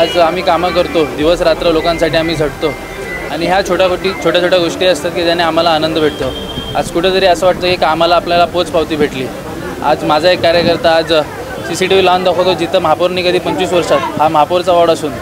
आज आम्ही कामं करतो, दिवस रात्र लोकांसाठी आम्ही झटतो आणि ह्या छोट्या छोट्या गोष्टी असतात की ज्याने आम्हाला आनंद भेटतो। आज कुठेतरी असं वाटतं की कामाला आपल्याला पोचपावती भेटली। आज माझा एक कार्यकर्ता आज CCTV लावून दाखवतो जिथं महापौरनी कधी 25 वर्षात हा महापौरचा वॉर्ड असून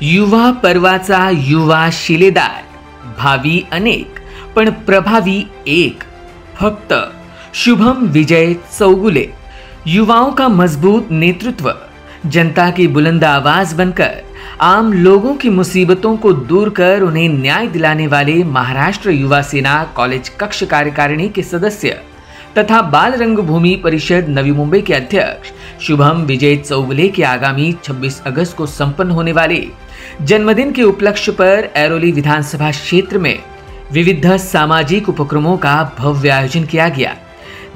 युवा पर्वाचा युवा शिलेदार, भावी अनेक पण प्रभावी एक, फक्त शुभम विजय चौगुले। युवाओं का मजबूत नेतृत्व, जनता की बुलंद आवाज बनकर आम लोगों की मुसीबतों को दूर कर उन्हें न्याय दिलाने वाले महाराष्ट्र युवा सेना कॉलेज कक्ष कार्यकारिणी के सदस्य तथा बाल रंगभूमि परिषद नवी मुंबई के अध्यक्ष शुभम विजय चौगुले के आगामी 26 अगस्त को संपन्न होने वाले जन्मदिन के उपलक्ष्य पर ऐरोली विधानसभा क्षेत्र में विविध सामाजिक उपक्रमों का भव्य आयोजन किया गया।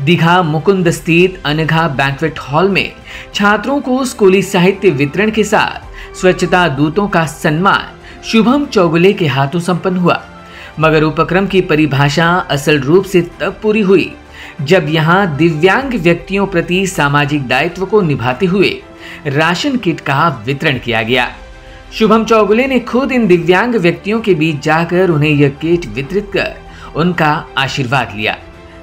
दीघा मुकुंद स्थित अनघा बैंक्वेट हॉल में छात्रों को स्कूली साहित्य वितरण के साथ स्वच्छता दूतों का सम्मान शुभम चौगुले के हाथों संपन्न हुआ। मगर उपक्रम की परिभाषा असल रूप से तब पूरी हुई जब यहां दिव्यांग व्यक्तियों प्रति सामाजिक दायित्व को निभाते हुए राशन किट का वितरण किया गया। शुभम चौगुले ने खुद इन दिव्यांग व्यक्तियों के बीच जाकर उन्हें यह किट वितरित कर उनका आशीर्वाद लिया।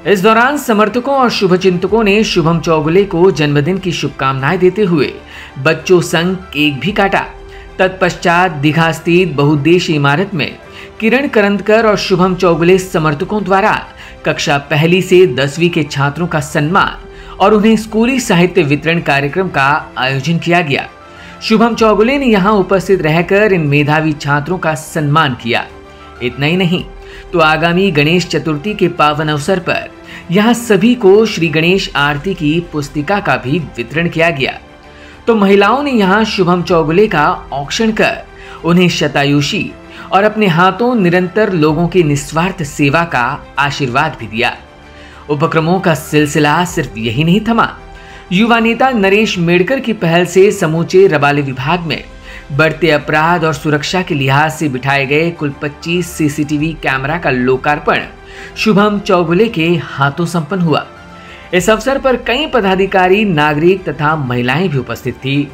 इस दौरान समर्थकों और शुभचिंतकों ने शुभम चौगुले को जन्मदिन की शुभकामनाएं देते हुए बच्चों संग केक भी काटा। तत्पश्चात दीघा स्थित बहुउद्देशीय इमारत में किरण करंदकर और शुभम चौगुले समर्थकों द्वारा कक्षा पहली से 10वीं के छात्रों का सम्मान और उन्हें स्कूली साहित्य वितरण कार्यक्रम का आयोजन किया गया। शुभम चौगुले ने यहां उपस्थित रहकर इन मेधावी छात्रों का सम्मान किया। इतना ही नहीं तो आगामी गणेश चतुर्थी के पावन अवसर पर यहां सभी को श्री गणेश आरती की पुस्तिका का भी वितरण किया गया। तो महिलाओं ने यहां शुभम चौगुले का औक्षण कर उन्हें शतायुषी और अपने हाथों निरंतर लोगों की निस्वार्थ सेवा का आशीर्वाद भी दिया। उपक्रमों का सिलसिला सिर्फ यही नहीं थमा। युवा नेता नरेश मेडकर की पहल से समूचे रबाले विभाग में बढ़ते अपराध और सुरक्षा के लिहाज से बिठाए गए कुल 25 CCTV कैमरा का लोकार्पण शुभम चौगुले के हाथों संपन्न हुआ। इस अवसर पर कई पदाधिकारी, नागरिक तथा महिलाएं भी उपस्थित थी।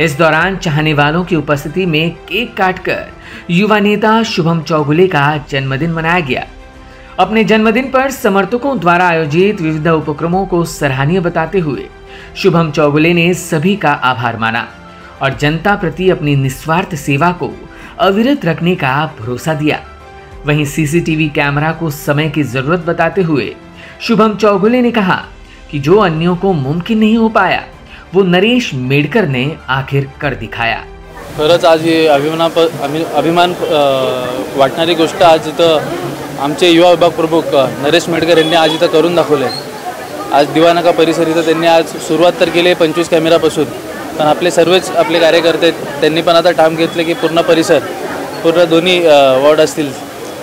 इस दौरान चाहने वालों की उपस्थिति में केक काटकर युवा नेता शुभम चौगुले का जन्मदिन मनाया गया। अपने जन्मदिन पर समर्थकों द्वारा आयोजित विविध उपक्रमों को सराहनीय बताते हुए शुभम चौगुले ने सभी का आभार माना और जनता प्रति अपनी निस्वार्थ सेवा को अविरत रखने का भरोसा दिया। वहीं CCTV कैमरा को समय की जरूरत बताते हुए शुभम चौगुले ने कहा कि जो अन्यों को मुमकिन नहीं हो पाया वो नरेश मेडकर ने आखिर कर दिखाया। खरंच आज ही अभिमान वाटणारी गोष्ट आज इथं आमचे युवा विभाग प्रमुख नरेश मेडकर यांनी आज इथं करून दाखवले। आज दिवानाका परिसर इथं त्यांनी आज सुरुवात तर केली 25 कॅमेरापासून, पण आपले सर्वच आपले कार्यकर्ते त्यांनी पण आता ठाम घेतले की पूर्ण परिसर, पूर्ण दोन्ही वॉर्ड असतील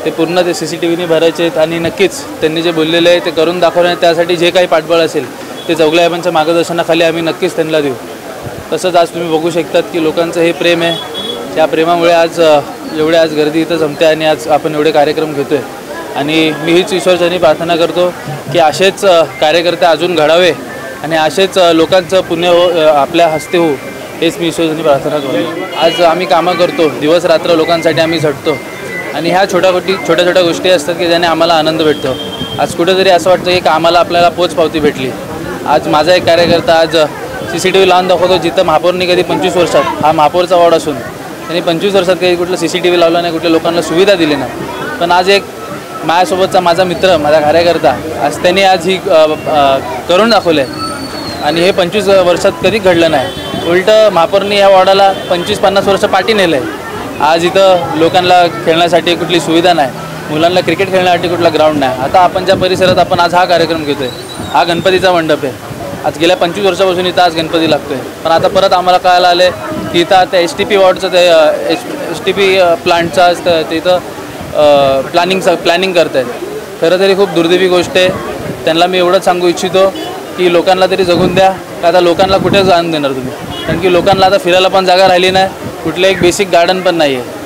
ते पूर्ण ते CCTVनी भरायचे आहेत आणि नक्कीच त्यांनी जे बोललेले आहे ते करून दाखवणे, त्यासाठी जे काही पाठबळ असेल ते चौगुले साहेबांच्या मार्गदर्शनाखाली आम्ही नक्कीच त्यांना देऊ। तसंच आज तुम्ही बघू शकतात की लोकांचं हे प्रेम आहे, त्या प्रेमामुळे आज एवढे आज गर्दी इथं जमते आणि आज आपण एवढे कार्यक्रम घेतोय आणि मी हीच ईश्वरचरणी प्रार्थना करतो की असेच कार्यकर्ते अजून घडावे आणि असेच लोकांचं पुण्य आपल्या हस्ते हो, हेच मी ईश्वरचरणी प्रार्थना करतो। आज आम्ही कामं करतो, दिवस रात्र लोकांसाठी आम्ही झटतो आणि ह्या छोट्या गोष्टी असतात की ज्याने आम्हाला आनंद भेटतो। आज कुठेतरी असं वाटतं की कामाला आपल्याला पोचपावती भेटली। आज माझा एक कार्यकर्ता आज CCTV लावून दाखवतो जिथं महापौरनी कधी 25 वर्षात हा महापौरचा वॉर्ड असून त्यांनी 25 वर्षात काही कुठलं CCTV लावला नाही, कुठल्या लोकांना सुविधा दिली नाही, पण आज एक माझ्यासोबतचा माझा मित्र, माझा कार्यकर्ता आज त्यांनी आज ही करून दाखवले आणि हे 25 वर्षात कधी घडलं नाही। उलटं महापौरनी या वॉर्डाला 25-50 वर्ष पाठी नेलं आहे। आज इथं लोकांना खेळण्यासाठी कुठली सुविधा नाही, मुलांना क्रिकेट खेळण्यासाठी कुठला ग्राउंड नाही। आता आपण ज्या परिसरात आपण आज हा कार्यक्रम घेतोय, हा गणपतीचा मंडप आहे। आज गेल्या 25 वर्षापासून इथं आज गणपती लागतोय, पण आता परत आम्हाला कळायला आले की इथं आता STP वॉर्डचं ते STP प्लांटचं तिथं प्लॅनिंग करत आहेत. खरं तरी खूप दुर्दैवी गोष्ट आहे. त्यांना मी एवढंच सांगू इच्छितो की लोकांना तरी जगून द्या. का आता लोकांना कुठे जाऊन देणार तुम्ही? कारण की लोकांना आता फिरायला पण जागा राहिली नाही, कुठलं एक बेसिक गार्डन पण नाही आहे.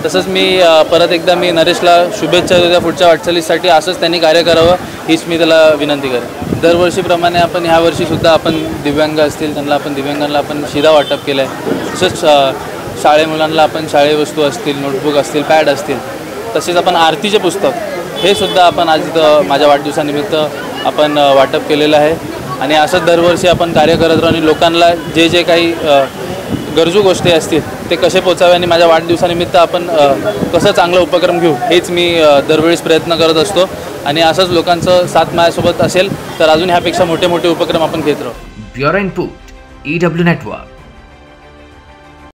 तसंच मी परत एकदा मी नरेशला शुभेच्छा देतो पुढच्या वाटचालीसाठी. असंच त्यांनी कार्य करावं हीच मी त्याला विनंती करेन. दरवर्षीप्रमाणे आपण ह्या वर्षीसुद्धा आपण दिव्यांग असतील दिव्यांगांना आपण शिधा वाटप केलं आहे. तसंच शाळे मुलांना आपण शाळे वस्तू असतील, नोटबुक असतील, पॅड असतील, तसेच आपण आरतीचे पुस्तक हे सुद्धा आपण आज इथं माझ्या वाढदिवसानिमित्त आपण वाटप केलेलं आहे. आणि असंच दरवर्षी आपण कार्य करत राहू आणि लोकांना जे काही गरजू गोष्टी असतील ते कसे पोचावे आणि माझ्या वाढदिवसानिमित्त आपण कसं चांगला उपक्रम घेऊ हेच मी दरवेळेस प्रयत्न करत असतो. आणि असंच लोकांचं साथ माझ्यासोबत असेल तर अजून ह्यापेक्षा मोठे मोठे उपक्रम आपण घेत राहू. Bureau input EW network.